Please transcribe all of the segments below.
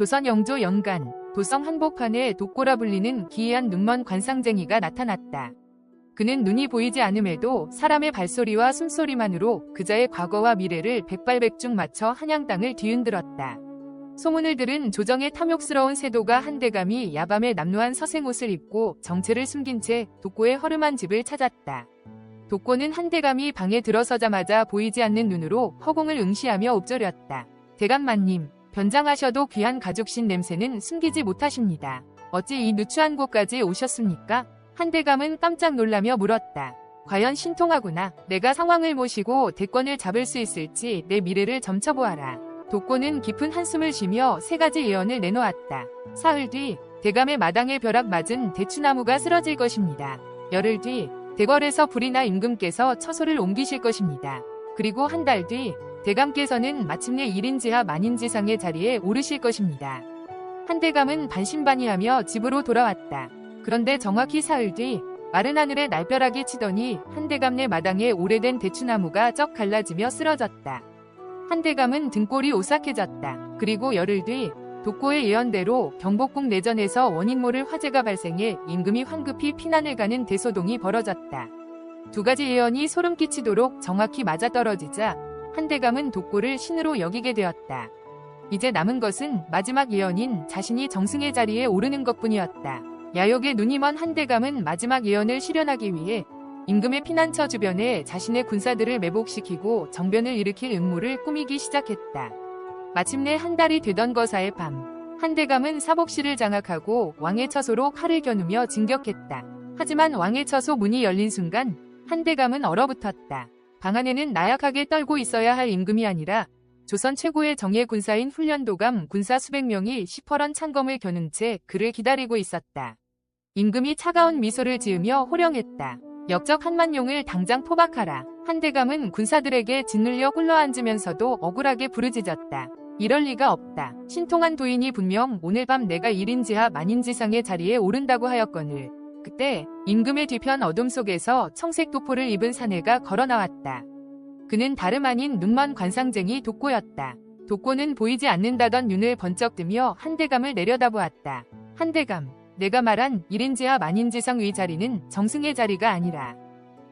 조선 영조 영간 도성 한복판에 독고라 불리는 기이한 눈먼 관상쟁이가 나타났다. 그는 눈이 보이지 않음에도 사람의 발소리와 숨소리만으로 그자의 과거와 미래를 백발백중 맞춰 한양 땅을 뒤흔들었다. 소문을 들은 조정의 탐욕스러운 세도가 한대감이 야밤에 남루한 서생옷을 입고 정체를 숨긴 채 독고의 허름한 집을 찾았다. 독고는 한대감이 방에 들어서자마자 보이지 않는 눈으로 허공을 응시하며 읊조렸다. 대감마님, 변장하셔도 귀한 가죽신 냄새는 숨기지 못하십니다. 어찌 이 누추한 곳까지 오셨습니까? 한대감은 깜짝 놀라며 물었다. 과연 신통하구나. 내가 상황을 모시고 대권을 잡을 수 있을지 내 미래를 점쳐보아라. 독고는 깊은 한숨을 쉬며 세 가지 예언을 내놓았다. 사흘 뒤 대감의 마당에 벼락 맞은 대추나무가 쓰러질 것입니다. 열흘 뒤 대궐에서 불이 나 임금께서 처소를 옮기실 것입니다. 그리고 한 달 뒤 대감께서는 마침내 1인지하 만인지상의 자리에 오르실 것입니다. 한대감은 반신반의하며 집으로 돌아왔다. 그런데 정확히 사흘 뒤 마른 하늘에 날벼락이 치더니 한대감네 마당에 오래된 대추나무가 쩍 갈라지며 쓰러졌다. 한대감은 등골이 오싹해졌다. 그리고 열흘 뒤 독고의 예언대로 경복궁 내전에서 원인 모를 화재가 발생해 임금이 황급히 피난을 가는 대소동이 벌어졌다. 두 가지 예언이 소름 끼치도록 정확히 맞아떨어지자 한대감은 독고를 신으로 여기게 되었다. 이제 남은 것은 마지막 예언인 자신이 정승의 자리에 오르는 것뿐이었다. 야욕에 눈이 먼 한대감은 마지막 예언을 실현하기 위해 임금의 피난처 주변에 자신의 군사들을 매복시키고 정변을 일으킬 음모를 꾸미기 시작했다. 마침내 한 달이 되던 거사의 밤, 한대감은 사복실을 장악하고 왕의 처소로 칼을 겨누며 진격했다. 하지만 왕의 처소 문이 열린 순간 한대감은 얼어붙었다. 방 안에는 나약하게 떨고 있어야 할 임금이 아니라 조선 최고의 정예 군사인 훈련도감 군사 수백 명이 시퍼런 창검을 겨눈 채 그를 기다리고 있었다. 임금이 차가운 미소를 지으며 호령했다. 역적 한만용을 당장 포박하라. 한대감은 군사들에게 짓눌려 굴러앉으면서도 억울하게 부르짖었다. 이럴 리가 없다. 신통한 도인이 분명 오늘 밤 내가 1인지하 만인지상의 자리에 오른다고 하였거늘. 그때 임금의 뒤편 어둠 속에서 청색 도포를 입은 사내가 걸어 나왔다. 그는 다름 아닌 눈먼 관상쟁이 독고였다. 독고는 보이지 않는다던 눈을 번쩍 뜨며 한대감을 내려다보았다. 한대감, 내가 말한 1인지하 만인지상 위 자리는 정승의 자리가 아니라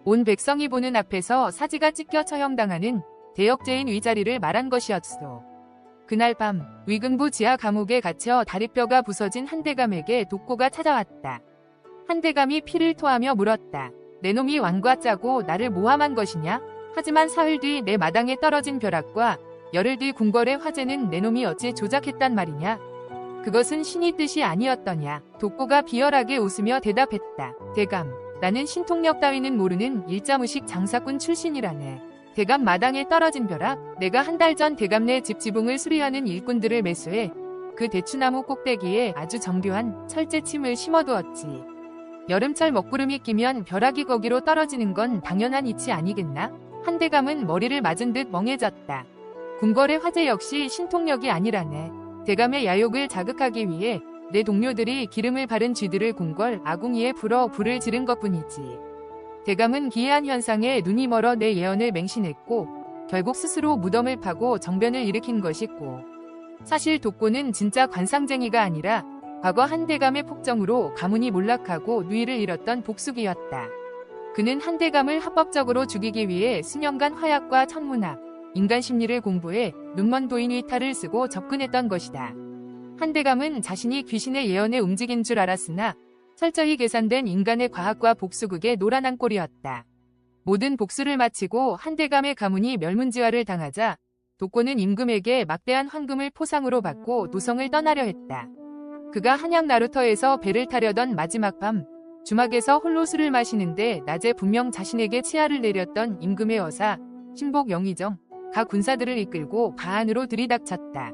온 백성이 보는 앞에서 사지가 찢겨 처형당하는 대역죄인 위자리를 말한 것이었소. 그날 밤 위금부 지하 감옥에 갇혀 다리뼈가 부서진 한대감에게 독고가 찾아왔다. 한대감이 피를 토하며 물었다. 내 놈이 왕과 짜고 나를 모함한 것이냐? 하지만 사흘 뒤 내 마당에 떨어진 벼락과 열흘 뒤 궁궐의 화재는 내 놈이 어찌 조작했단 말이냐? 그것은 신의 뜻이 아니었더냐? 독고가 비열하게 웃으며 대답했다. 대감, 나는 신통력 따위는 모르는 일자무식 장사꾼 출신이라네. 대감 마당에 떨어진 벼락, 내가 한 달 전 대감 내 집 지붕을 수리하는 일꾼들을 매수해 그 대추나무 꼭대기에 아주 정교한 철제침을 심어두었지. 여름철 먹구름이 끼면 벼락이 거기로 떨어지는 건 당연한 이치 아니겠나? 한대감은 머리를 맞은 듯 멍해졌다. 궁궐의 화재 역시 신통력이 아니라네. 대감의 야욕을 자극하기 위해 내 동료들이 기름을 바른 쥐들을 궁궐 아궁이에 불어 불을 지른 것뿐이지. 대감은 기이한 현상에 눈이 멀어 내 예언을 맹신했고 결국 스스로 무덤을 파고 정변을 일으킨 것이고, 사실 독고는 진짜 관상쟁이가 아니라 과거 한대감의 폭정으로 가문이 몰락하고 누이를 잃었던 복숙이었다. 그는 한대감을 합법적으로 죽이기 위해 수년간 화약과 천문학, 인간 심리를 공부해 눈먼 도인 위탈을 쓰고 접근했던 것이다. 한대감은 자신이 귀신의 예언에 움직인 줄 알았으나 철저히 계산된 인간의 과학과 복수극의 노란한 꼴이었다. 모든 복수를 마치고 한대감의 가문이 멸문지화를 당하자 독고는 임금에게 막대한 황금을 포상으로 받고 도성을 떠나려 했다. 그가 한양 나루터에서 배를 타려던 마지막 밤, 주막에서 홀로 술을 마시는데 낮에 분명 자신에게 치하를 내렸던 임금의 어사 신복 영의정, 가 군사들을 이끌고 가 안으로 들이닥쳤다.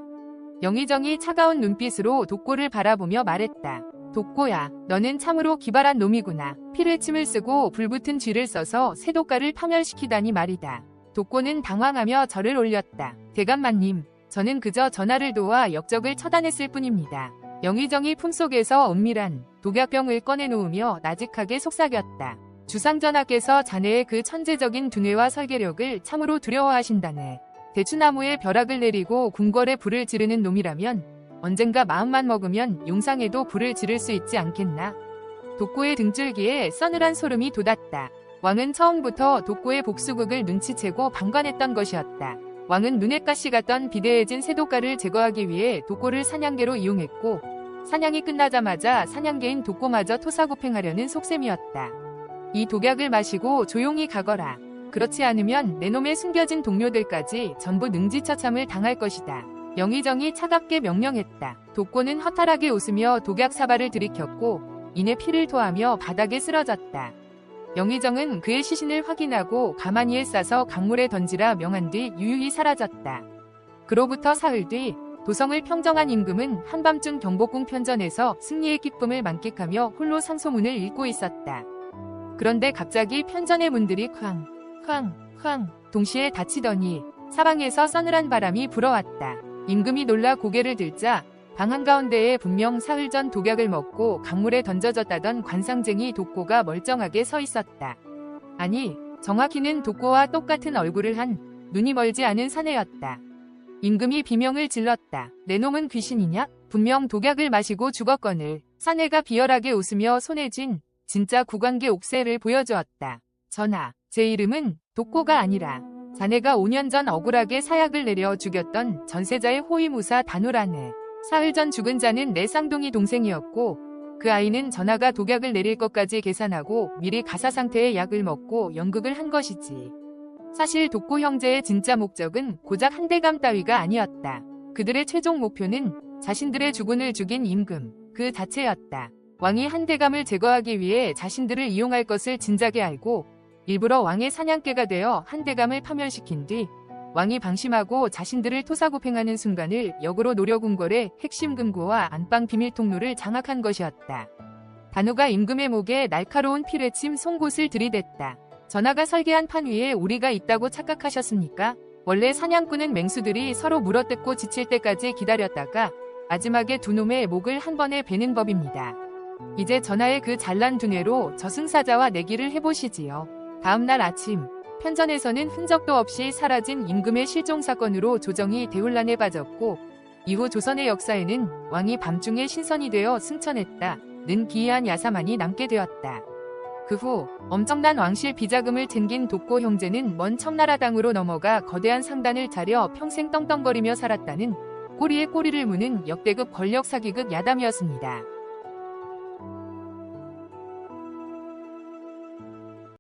영의정이 차가운 눈빛으로 독고를 바라보며 말했다. 독고야, 너는 참으로 기발한 놈이구나. 피를 침을 쓰고 불붙은 쥐를 써서 세독가를 파멸시키다니 말이다. 독고는 당황하며 절을 올렸다. 대감마님, 저는 그저 전하를 도와 역적을 처단했을 뿐입니다. 영의정이 품속에서 은밀한 독약병을 꺼내놓으며 나직하게 속삭였다. 주상전하께서 자네의 그 천재적인 두뇌와 설계력을 참으로 두려워하신다네. 대추나무에 벼락을 내리고 궁궐에 불을 지르는 놈이라면 언젠가 마음만 먹으면 용상에도 불을 지를 수 있지 않겠나. 독고의 등줄기에 서늘한 소름이 돋았다. 왕은 처음부터 독고의 복수극을 눈치채고 방관했던 것이었다. 왕은 눈에 가시 같던 비대해진 새독가를 제거하기 위해 독고를 사냥개로 이용했고 사냥이 끝나자마자 사냥개인 독고마저 토사구팽하려는 속셈이었다. 이 독약을 마시고 조용히 가거라. 그렇지 않으면 내 놈의 숨겨진 동료들까지 전부 능지처참을 당할 것이다. 영의정이 차갑게 명령했다. 독고는 허탈하게 웃으며 독약 사발을 들이켰고 이내 피를 토하며 바닥에 쓰러졌다. 영의정은 그의 시신을 확인하고 가마니에 싸서 강물에 던지라 명한 뒤 유유히 사라졌다. 그로부터 사흘 뒤 도성을 평정한 임금은 한밤중 경복궁 편전에서 승리의 기쁨을 만끽하며 홀로 상소문을 읽고 있었다. 그런데 갑자기 편전의 문들이 쾅 동시에 닫히더니 사방에서 서늘한 바람이 불어왔다. 임금이 놀라 고개를 들자 방 한가운데에 분명 사흘 전 독약을 먹고 강물에 던져졌다던 관상쟁이 독고가 멀쩡하게 서 있었다. 아니, 정확히는 독고와 똑같은 얼굴을 한 눈이 멀지 않은 사내였다. 임금이 비명을 질렀다. 내 놈은 귀신이냐? 분명 독약을 마시고 죽었거늘. 사내가 비열하게 웃으며 손에 쥔 진짜 구관계 옥새를 보여주었다. 전하, 제 이름은 독고가 아니라 자네가 5년 전 억울하게 사약을 내려 죽였던 전세자의 호위무사 단우라네. 사흘 전 죽은 자는 내 쌍둥이 동생이었고 그 아이는 전하가 독약을 내릴 것까지 계산하고 미리 가사 상태의 약을 먹고 연극을 한 것이지. 사실 독고 형제의 진짜 목적은 고작 한대감 따위가 아니었다. 그들의 최종 목표는 자신들의 주군을 죽인 임금 그 자체였다. 왕이 한대감을 제거하기 위해 자신들을 이용할 것을 진작에 알고 일부러 왕의 사냥개가 되어 한대감을 파멸시킨 뒤 왕이 방심하고 자신들을 토사구팽하는 순간을 역으로 노려궁궐의 핵심 금고와 안방 비밀 통로를 장악한 것이었다. 단우가 임금의 목에 날카로운 피뢰침 송곳을 들이댔다. 전하가 설계한 판 위에 우리가 있다고 착각하셨습니까? 원래 사냥꾼은 맹수들이 서로 물어뜯고 지칠 때까지 기다렸다가 마지막에 두 놈의 목을 한 번에 베는 법입니다. 이제 전하의 그 잘난 두뇌로 저승사자와 내기를 해보시지요. 다음날 아침 편전에서는 흔적도 없이 사라진 임금의 실종 사건으로 조정이 대혼란에 빠졌고 이후 조선의 역사에는 왕이 밤중에 신선이 되어 승천했다는 기이한 야사만이 남게 되었다. 그 후 엄청난 왕실 비자금을 챙긴 독고 형제는 먼 청나라당으로 넘어가 거대한 상단을 차려 평생 떵떵거리며 살았다는 꼬리에 꼬리를 무는 역대급 권력 사기극 야담이었습니다.